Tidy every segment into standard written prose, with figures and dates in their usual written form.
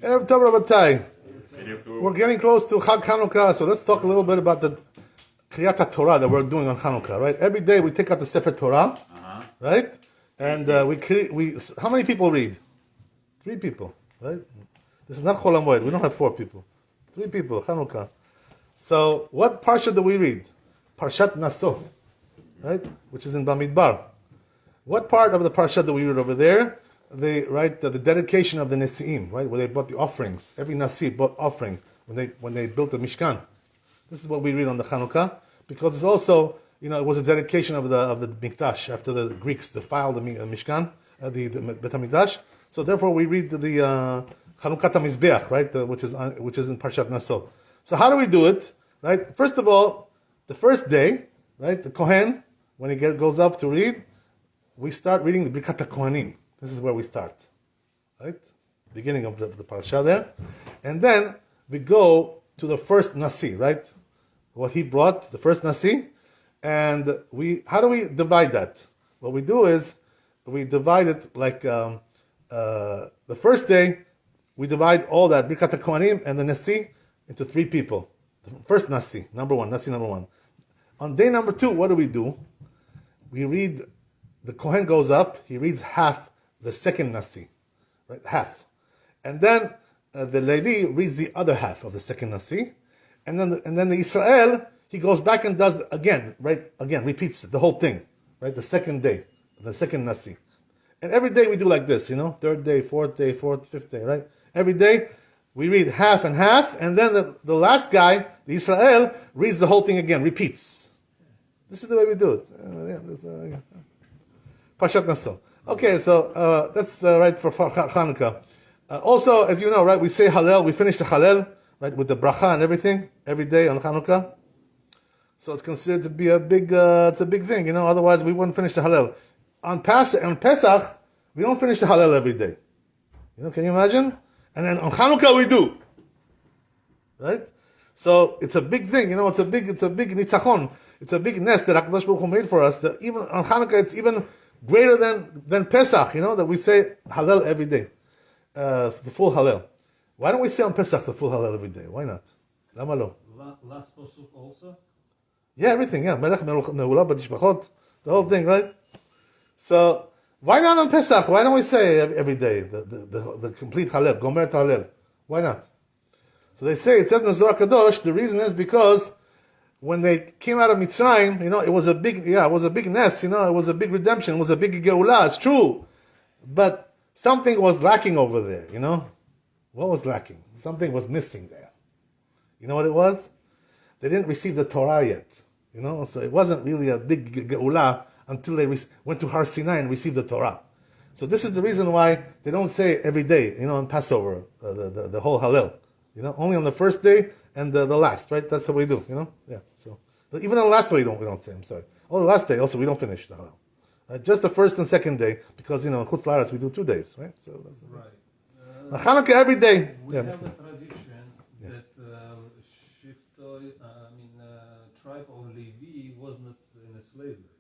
Erev Tov Rabbatai. We're getting close to Chag Chanuka, so let's talk a little bit about the Kriyat Torah that we're doing on Chanuka, right? Every day we take out the Sefer Torah, right? And we how many people read? 3 people, right? This is not Chol HaMoed. We don't have 4 people. 3 people, Chanuka. So what parsha do we read? Parshat Naso, right? Which is in Bamidbar. What part of the parsha do we read over there? They write the dedication of the Nesi'im, right? Where they brought the offerings. Every Nasi brought offering when they built the Mishkan. This is what we read on the Chanuka, because it's also, it was a dedication of the Mikdash after the Greeks defiled the Mishkan, the Bet HaMikdash. So therefore we read the Chanukat HaMizbeach, right? Which is in Parshat Naso. So how do we do it, right? First of all, the first day, right? The Kohen, when he goes up to read, we start reading the Birkat HaKohanim. This is where we start, right? Beginning of the parasha there. And then we go to the first Nasi, right? What he brought, the first Nasi. And how do we divide that? What we do is, we divide it like, the first day, we divide all that, Birkat HaKohanim and the Nasi, into 3 people. The first Nasi, Nasi number 1. On day number 2, what do? We read, the Kohen goes up, he reads half the second Nasi, right? Half. And then the Levi reads the other half of the second Nasi. And then the Israel, he goes back and does again, right? Again, repeats the whole thing, right? The second day, the second Nasi. And every day we do like this, 3rd day, 4th day, 4th, 5th day, right? Every day we read half and half, and then the last guy, the Israel, reads the whole thing again, repeats. This is the way we do it. Parshat Naso. Okay, so that's right for Chanukah. Also, as you know, right, we say Hallel, we finish the Hallel, right, with the bracha and everything, every day on Chanukah. So it's considered to be it's a big thing, otherwise we wouldn't finish the Hallel. On Pesach, we don't finish the Hallel every day. Can you imagine? And then on Chanukah we do. Right? So it's a big thing, it's a big nitzachon. It's a big nest that HaKadosh Baruch Hu made for us, that even on Chanukah it's even greater than Pesach, that we say Hallel every day. The full Hallel. Why don't we say on Pesach the full Hallel every day? Why not? Lama lo? Last Pasuk also? Yeah, everything, yeah. Melech Me'ula B'Tishbachot, the whole thing, right? So, why not on Pesach? Why don't we say every day the complete Hallel, Gomer Hallel? Why not? So they say, it says in the Zohar Kadosh, the reason is because when they came out of Mitzrayim, it was a big nest, it was a big redemption, it was a big Geulah, it's true. But something was lacking over there, What was lacking? Something was missing there. You know what it was? They didn't receive the Torah yet, So it wasn't really a big Geulah until they went to Har Sinai and received the Torah. So this is the reason why they don't say every day, on Passover, the whole Hallel. Only on the first day and the last, right? That's what we do, Yeah. So even on the last day we don't say. I'm sorry. Oh, the last day also we don't finish the Hallel. Just the first and second day, because in Chutz La'aretz we do 2 days, right? So that's right. Chanukah every day. We have a tradition that tribe of Levi was not in a slavery.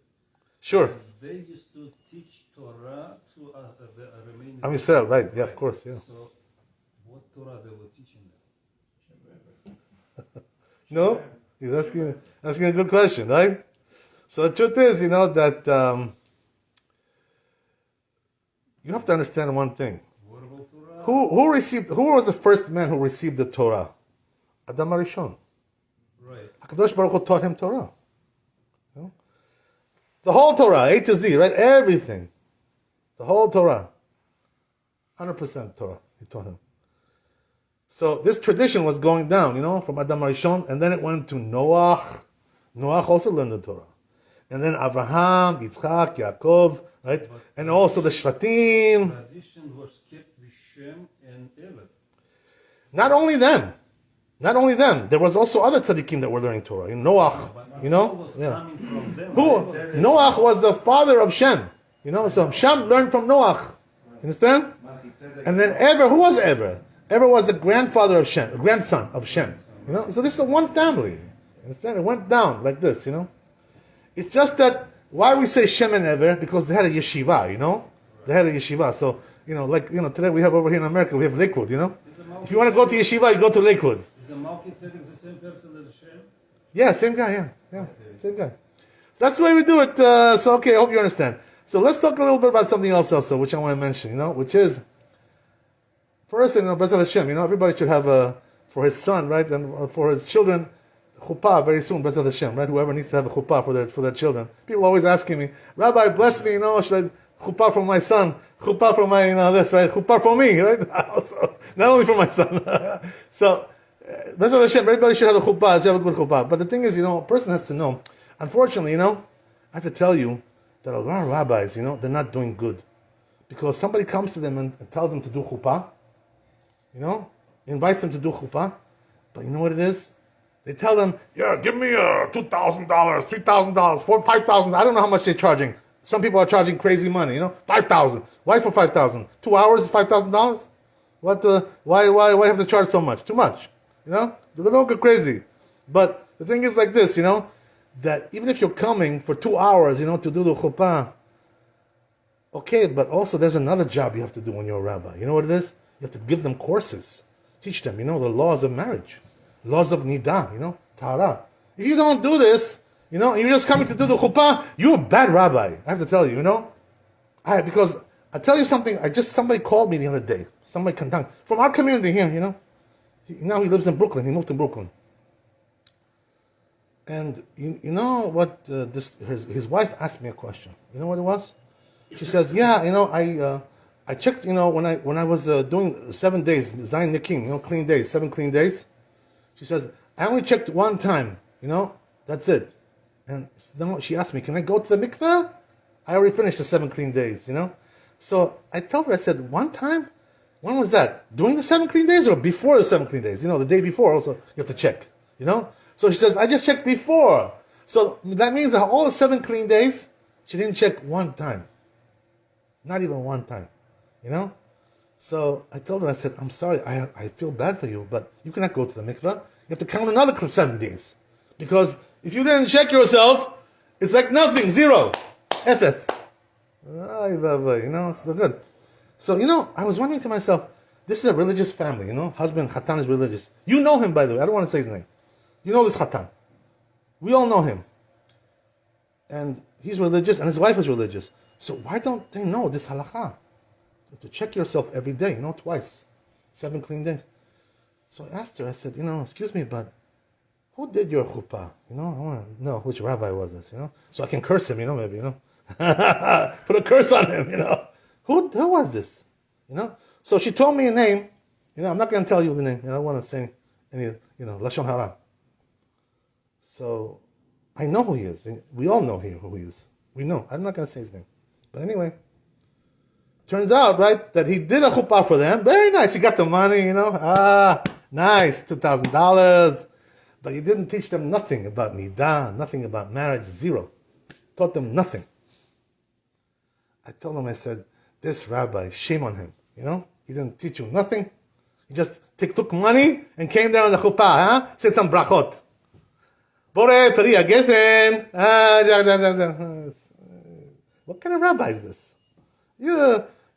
Sure. They used to teach Torah to the remaining. Am Yisrael, right? Yeah, of course. Yeah. So, what Torah they were teaching them? No, he's asking a good question, right? So the truth is, that you have to understand one thing. What about Torah? Who was the first man who received the Torah? Adam HaRishon. Right. HaKadosh Baruch Hu taught him Torah. The whole Torah, A to Z, right? Everything. The whole Torah. 100% Torah, he taught him. So this tradition was going down, from Adam HaRishon, and then it went to Noach. Noach also learned the Torah. And then Abraham, Yitzchak, Yaakov, right? And also the Shvatim. Tradition was kept with Shem and Ever. Not only them. There was also other tzaddikim that were learning Torah. Noach, Was coming from them. Noach was the father of Shem. So Shem learned from Noach. You understand? And then Eber, who was Eber? Eber was the grandfather of Shem, grandson of Shem. So this is one family. You understand? It went down like this, It's just that, why we say Shem and Eber? Because they had a yeshiva, They had a yeshiva. So, today we have over here in America, we have Lakewood, It's a If you want to go to yeshiva, you go to Lakewood. Is the Malki Tzedek the same person as Hashem? Yeah, same guy, yeah, same guy. So that's the way we do it. So okay, I hope you understand. So let's talk a little bit about something else also, which I want to mention, which is, first, B'ezrat Hashem, everybody should have for his son, right, and for his children, chuppah very soon, B'ezrat Hashem, right? Whoever needs to have a chuppah for their children. People always asking me, Rabbi, bless me, should I chuppah for my son, chuppah for my, this, right? Chuppah for me, right? Also, not only for my son. So, B'ezrat Hashem, everybody should have a chuppah, should have a good chuppah. But the thing is, a person has to know. Unfortunately, I have to tell you that a lot of rabbis, they're not doing good. Because somebody comes to them and tells them to do chuppah, invites them to do chuppah, but you know what it is? They tell them, yeah, give me $2,000, $3,000, $4,000, $5,000. I don't know how much they're charging. Some people are charging crazy money, $5,000. Why for $5,000? 2 hours is $5,000? What? Why have to charge so much? Too much. They don't go crazy. But the thing is like this, that even if you're coming for 2 hours, to do the chuppah, okay, but also there's another job you have to do when you're a rabbi. You know what it is? You have to give them courses. Teach them, the laws of marriage. Laws of nidah, tahara. If you don't do this, you're just coming to do the chuppah, you're a bad rabbi. I have to tell you, because I tell you something, somebody called me the other day, somebody from our community here, now he lives in Brooklyn, he moved to Brooklyn. And you know what, his wife asked me a question. You know what it was? She says, yeah, I checked, when I was doing 7 days, Zayin Nikim, clean days, 7 clean days. She says, I only checked one time, that's it. And she asked me, can I go to the mikveh? I already finished the 7 clean days, So I told her, I said, one time? When was that? During the 7 clean days or before the 7 clean days? The day before also, you have to check, So she says, I just checked before. So that means that all the 7 clean days, she didn't check one time. Not even one time, So I told her, I said, I'm sorry, I feel bad for you, but you cannot go to the mikveh. You have to count another 7 days. Because if you didn't check yourself, it's like nothing, zero. Efes. It's not good. So, I was wondering to myself, this is a religious family, Husband, Hatan is religious. You know him, by the way. I don't want to say his name. You know this Hatan. We all know him. And he's religious, and his wife is religious. So why don't they know this halakha? To check yourself every day, twice. 7 clean days. So I asked her, I said, excuse me, but who did your chuppah? I want to know which rabbi was this, So I can curse him, maybe, Put a curse on him, Who was this? So she told me a name. I'm not going to tell you the name. I don't want to say any, lashon hara. So I know who he is. We all know who he is. We know. I'm not going to say his name. But anyway, turns out, right, that he did a chuppah for them. Very nice. He got the money, nice, $2,000. But he didn't teach them nothing about nidah, nothing about marriage, zero. Taught them nothing. I told him, I said, this rabbi, shame on him. He didn't teach you nothing. He just took money and came there on the chuppah, said some brachot. Bore, Peria, Geffen. What kind of rabbi is this?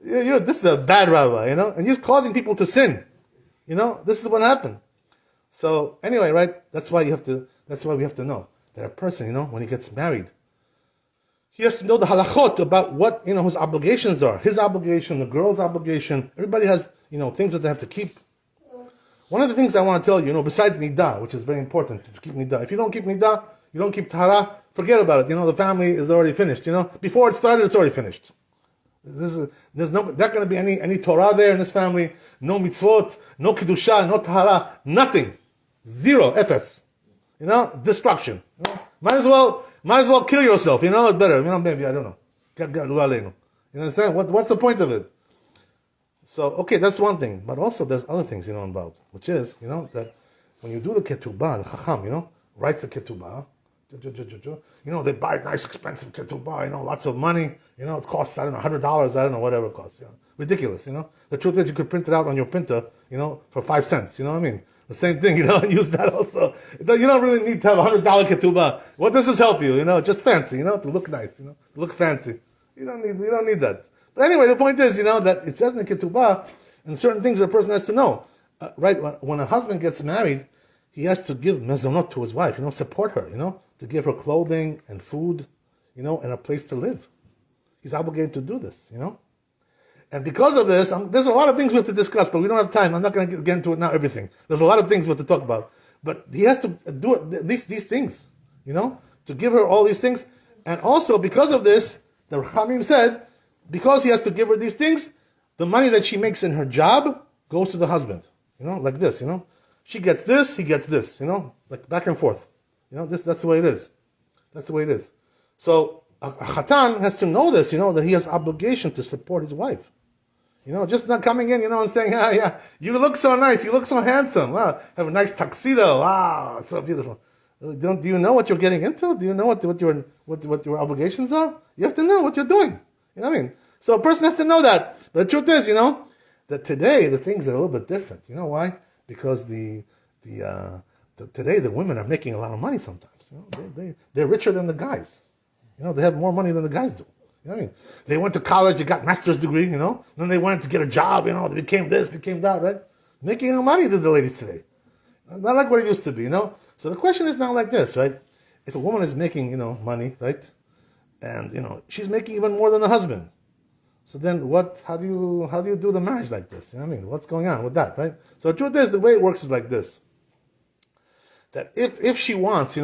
This is a bad rabbi, and he's causing people to sin. This is what happened. So anyway, right? That's why we have to know that a person, when he gets married, he has to know the halachot about what, his obligations are. His obligation, the girl's obligation. Everybody has, things that they have to keep. One of the things I want to tell you, besides nidah, which is very important to keep nidah. If you don't keep nidah, you don't keep tahara, forget about it. The family is already finished. Before it started, it's already finished. There's not going to be any Torah there in this family. No mitzvot, no kedusha, no tahara, nothing. Zero, efes. Destruction. Might as well kill yourself. It's better. Maybe, I don't know. You understand? What's the point of it? So, okay, that's one thing. But also, there's other things, involved. Which is, that when you do the ketubah, the chacham, writes the ketubah, they buy nice, expensive ketubah, lots of money. It costs, I don't know, $100, I don't know, whatever it costs. Ridiculous, The truth is, you could print it out on your printer, for 5 cents, you know what I mean? The same thing, and use that also. You don't really need to have $100 ketubah. What does this help you? Just fancy, to look nice, to look fancy. You don't need that. But anyway, the point is, that it says in the ketubah, and certain things a person has to know. right, when a husband gets married, he has to give mezonot to his wife, support her, to give her clothing and food, and a place to live. He's obligated to do this, And because of this, there's a lot of things we have to discuss, but we don't have time. I'm not going to get into it now, everything. There's a lot of things we have to talk about. But he has to do these things, to give her all these things. And also, because of this, the Rachamim said, because he has to give her these things, the money that she makes in her job goes to the husband. Like this, She gets this, he gets this, like back and forth. That's the way it is. That's the way it is. So, a Chatan has to know this, that he has obligation to support his wife. Just not coming in, and saying, yeah, you look so nice, you look so handsome, wow, have a nice tuxedo, wow, it's so beautiful. Do you know what you're getting into? Do you know what your obligations are? You have to know what you're doing. You know what I mean? So a person has to know that. But the truth is, that today the things are a little bit different. You know why? Because today the women are making a lot of money sometimes. They're richer than the guys. They have more money than the guys do. You know what I mean? They went to college, they got master's degree, Then they went to get a job, they became this, became that, right? Making money to the ladies today. Not like what it used to be, So the question is now like this, right? If a woman is making, money, right? And, she's making even more than the husband. So then how do you do the marriage like this? You know what I mean? What's going on with that, right? So the truth is, the way it works is like this. That if she wants,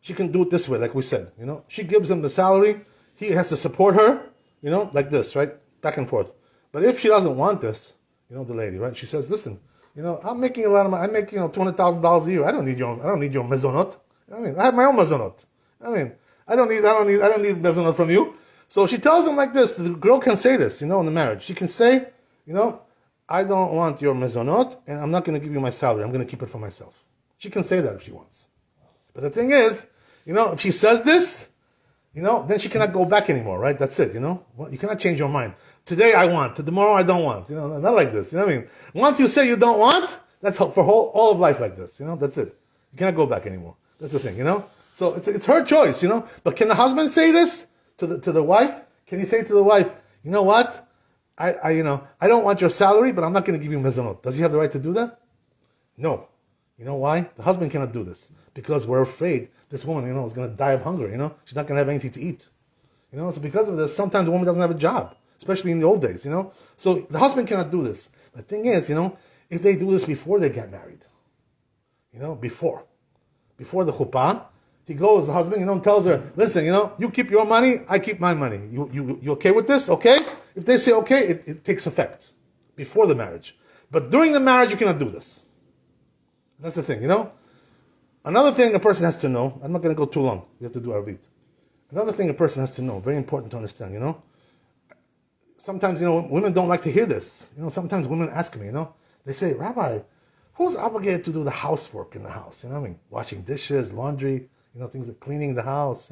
she can do it this way, like we said, She gives him the salary, he has to support her, like this, right? Back and forth. But if she doesn't want this, the lady, right? She says, listen, I'm making a lot of money. I make, $200,000 a year. I don't need your mezonot. I have my own mezonot. I don't need mezonot from you. So she tells him like this. The girl can say this, in the marriage. She can say, I don't want your mezonot, and I'm not going to give you my salary. I'm going to keep it for myself. She can say that if she wants. But the thing is, if she says this, then she cannot go back anymore, right? That's it, Well, you cannot change your mind. Today I want, tomorrow I don't want, not like this, what I mean? Once you say you don't want, that's for all of life like this, that's it. You cannot go back anymore. That's the thing, So it's her choice, But can the husband say this to the wife? Can he say to the wife, you know what? I don't want your salary, but I'm not going to give you mezonot. Does he have the right to do that? No. You know why? The husband cannot do this. Because we're afraid this woman, is going to die of hunger, She's not going to have anything to eat. So because of this, sometimes the woman doesn't have a job. Especially in the old days, So the husband cannot do this. The thing is, if they do this before they get married, before the chuppah, he goes, the husband, and tells her, listen, you keep your money, I keep my money. You okay with this? Okay? If they say okay, it takes effect before the marriage. But during the marriage, you cannot do this. That's the thing, Another thing a person has to know, I'm not going to go too long. We have to do our beat. Another thing a person has to know, very important to understand, Sometimes, women don't like to hear this. Sometimes women ask me, they say, Rabbi, who's obligated to do the housework in the house? Washing dishes, laundry, things like cleaning the house,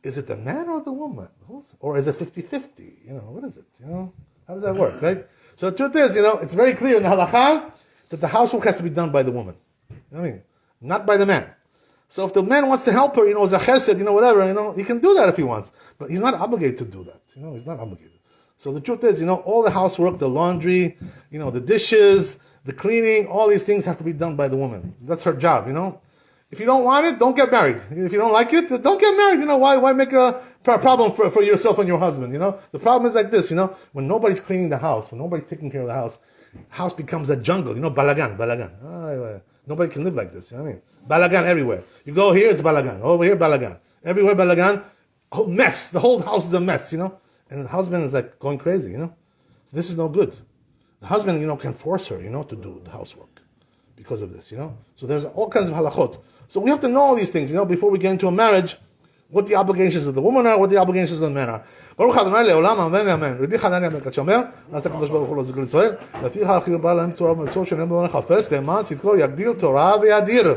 Is it the man or the woman? Or is it 50-50? What is it? How does that work, right? So the truth is, it's very clear in the halakha that the housework has to be done by the woman. Not by the man. So if the man wants to help her, as a chesed, whatever, he can do that if he wants. But he's not obligated to do that. He's not obligated. So the truth is, all the housework, the laundry, the dishes, the cleaning, all these things have to be done by the woman. That's her job, If you don't want it, don't get married. If you don't like it, don't get married. Why make a problem for yourself and your husband, The problem is like this, when nobody's cleaning the house, when nobody's taking care of the house becomes a jungle, balagan. Nobody can live like this, Balagan everywhere. You go here, it's balagan. Over here, balagan. Everywhere, balagan. A whole mess. The whole house is a mess, And the husband is like going crazy, This is no good. The husband, can force her, to do the housework because of this, So there's all kinds of halachot. So we have to know all these things, before we get into a marriage, what the obligations of the woman are, what the obligations of the man are. ברוך ה' לעולם אמן ואמן. רבי חנניה בן קדשומר, נעשה הקדוש ברוך הוא לזכור ישראל, לפיכך הכי בא להם תורה ומצוות שאינם בו חפש, למען צדקו יגדיל תורה וידיר.